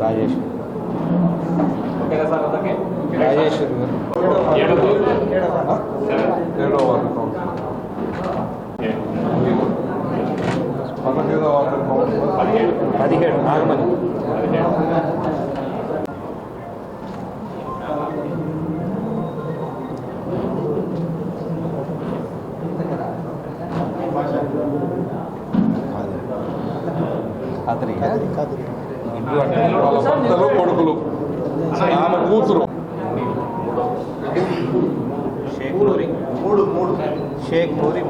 రాజేష్ రాజేష్ 7వ ward councillor 15వ ward councillor 17 Nagamani వాళ్ళ భర్తలు కొడుకులు ఆమె కూతురు షేక్ నూరి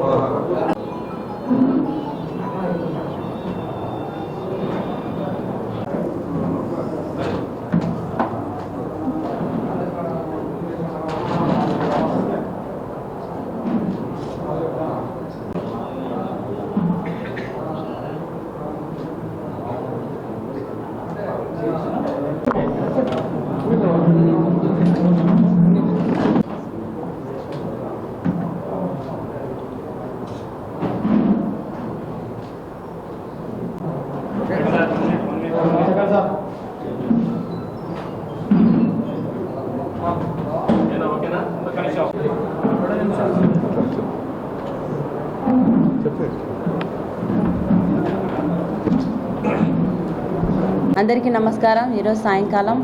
అందరికీ నమస్కారం. ఈరోజు సాయంకాలం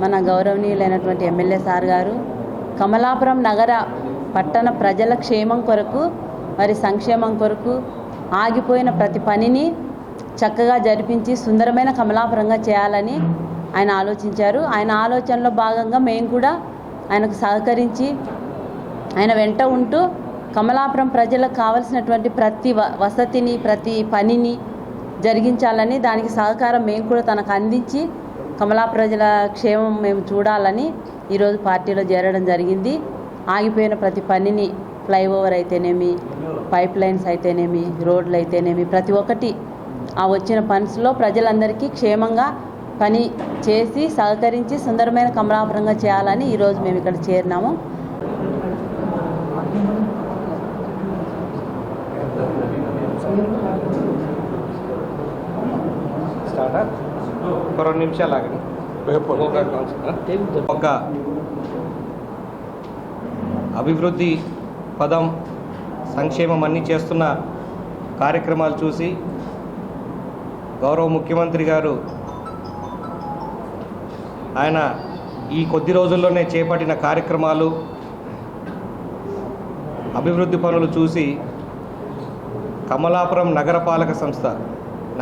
మన గౌరవనీయులైనటువంటి ఎమ్మెల్యే సార్ గారు కమలాపురం నగర పట్టణ ప్రజల క్షేమం కొరకు మరి సంక్షేమం కొరకు ఆగిపోయిన ప్రతి పనిని చక్కగా జరిపించి సుందరమైన కమలాపురంగా చేయాలని ఆయన ఆలోచించారు. ఆయన ఆలోచనలో భాగంగా మేము కూడా ఆయనకు సహకరించి ఆయన వెంట ఉంటూ కమలాపురం ప్రజలకు కావలసినటువంటి ప్రతి వసతిని ప్రతి పనిని జరిగించాలని దానికి సహకారం మేము కూడా తనకు అందించి కమలా ప్రజల క్షేమం మేము చూడాలని ఈరోజు పార్టీలో చేరడం జరిగింది. ఆగిపోయిన ప్రతి పనిని ఫ్లైఓవర్ అయితేనేమి, పైప్ లైన్స్ అయితేనేమి, రోడ్లు అయితేనేమి, ప్రతి ఒక్కటి ఆ వచ్చిన ఫండ్స్లో ప్రజలందరికీ క్షేమంగా పని చేసి సహకరించి సుందరమైన కమలాపురంగా చేయాలని ఈరోజు మేము ఇక్కడ చేరినాము. ఒక 2 నిమిషాలు ఆగండి. ఒక అభివృద్ధి పదం సంక్షేమం అన్నీ చేస్తున్న కార్యక్రమాలు చూసి గౌరవ ముఖ్యమంత్రి గారు ఆయన ఈ కొద్ది రోజుల్లోనే చేపట్టిన కార్యక్రమాలు అభివృద్ధి పనులు చూసి కమలాపురం నగరపాలక సంస్థ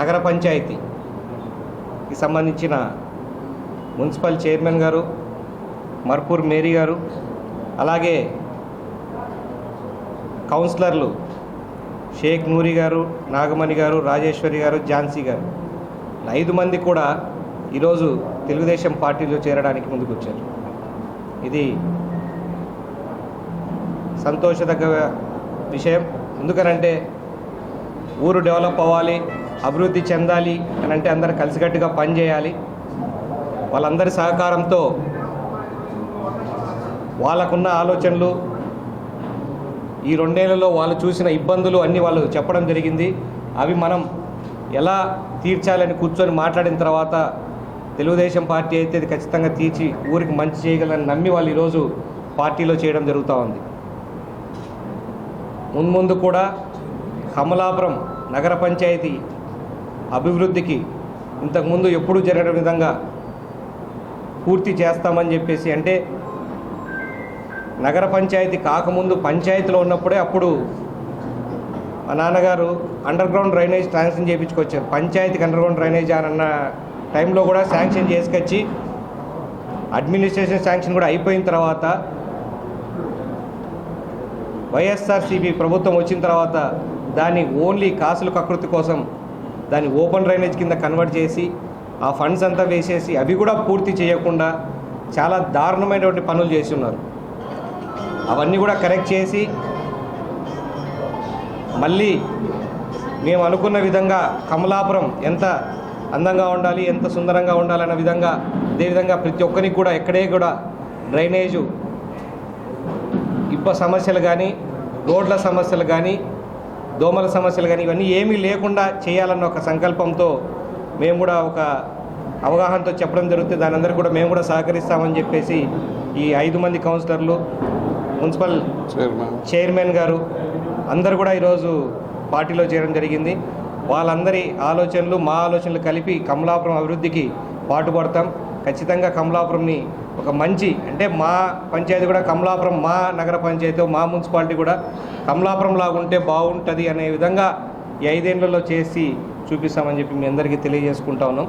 నగర పంచాయతీకి సంబంధించిన మున్సిపల్ చైర్మన్ గారు మర్పూర్ మేరీ గారు, అలాగే కౌన్సిలర్లు షేక్ నూరి గారు, నాగమణి గారు, రాజేశ్వరి గారు, ఝాన్సీ గారు 5 మంది కూడా ఈరోజు తెలుగుదేశం పార్టీలో చేరడానికి ముందుకు వచ్చారు. ఇది సంతోషదగ్గ విషయం. ఎందుకనంటే ఊరు డెవలప్ అవ్వాలి, అభివృద్ధి చెందాలి అని అంటే అందరూ కలిసికట్టుగా పనిచేయాలి. వాళ్ళందరి సహకారంతో వాళ్ళకున్న ఆలోచనలు ఈ 2 ఏళ్లలో వాళ్ళు చూసిన ఇబ్బందులు అన్నీ వాళ్ళు చెప్పడం జరిగింది. అవి మనం ఎలా తీర్చాలని కూర్చొని మాట్లాడిన తర్వాత తెలుగుదేశం పార్టీ అయితే ఇది ఖచ్చితంగా తీర్చి ఊరికి మంచి చేయగలని నమ్మి వాళ్ళు ఈరోజు పార్టీలో చేయడం జరుగుతూ ఉంది. ముందు కూడా కమలాపురం నగర పంచాయతీ అభివృద్ధికి ఇంతకుముందు ఎప్పుడూ జరగని విధంగా పూర్తి చేస్తామని చెప్పేసి, అంటే నగర పంచాయతీ కాకముందు పంచాయతీలో ఉన్నప్పుడే అప్పుడు మా నాన్నగారు అండర్ గ్రౌండ్ డ్రైనేజ్ శాంక్షన్ చేయించుకొచ్చారు. పంచాయతీకి అండర్ గ్రౌండ్ డ్రైనేజ్ అన్న టైంలో కూడా శాంక్షన్ చేసుకొచ్చి అడ్మినిస్ట్రేషన్ శాంక్షన్ కూడా అయిపోయిన తర్వాత వైఎస్ఆర్సీపీ ప్రభుత్వం వచ్చిన తర్వాత దాన్ని ఓన్లీ కాసుల కకృతి కోసం దాన్ని ఓపెన్ డ్రైనేజ్ కింద కన్వర్ట్ చేసి ఆ ఫండ్స్ అంతా వేసేసి అవి కూడా పూర్తి చేయకుండా చాలా దారుణమైనటువంటి పనులు చేసి ఉన్నారు. అవన్నీ కూడా కరెక్ట్ చేసి మళ్ళీ మేము అనుకున్న విధంగా కమలాపురం ఎంత అందంగా ఉండాలి, ఎంత సుందరంగా ఉండాలన్న విధంగా, అదేవిధంగా ప్రతి ఒక్కరికి కూడా ఎక్కడే కూడా డ్రైనేజు ఇబ్బ సమస్యలు కానీ, రోడ్ల సమస్యలు కానీ, దోమల సమస్యలు కానీ ఇవన్నీ ఏమీ లేకుండా చేయాలన్న ఒక సంకల్పంతో మేము కూడా ఒక అవగాహనతో చెప్పడం జరుగుతుంది. దాని అందరికీ కూడా మేము కూడా సహకరిస్తామని చెప్పేసి ఈ 5 మంది కౌన్సిలర్లు, మున్సిపల్ చైర్మన్ గారు అందరూ కూడా ఈరోజు పార్టీలో చేరడం జరిగింది. వాళ్ళందరి ఆలోచనలు మా ఆలోచనలు కలిపి కమలాపురం అభివృద్ధికి పాటుపడతాం. ఖచ్చితంగా కమలాపురంని ఒక మంచి, అంటే మా పంచాయతీ కూడా కమలాపురం, మా నగర పంచాయతీ, మా మున్సిపాలిటీ కూడా కమలాపురం లాగా ఉంటే బాగుంటుంది అనే విధంగా ఈ 5 ఏళ్లలో చేసి చూపిస్తామని చెప్పి మీ అందరికీ తెలియజేసుకుంటా ఉన్నాం.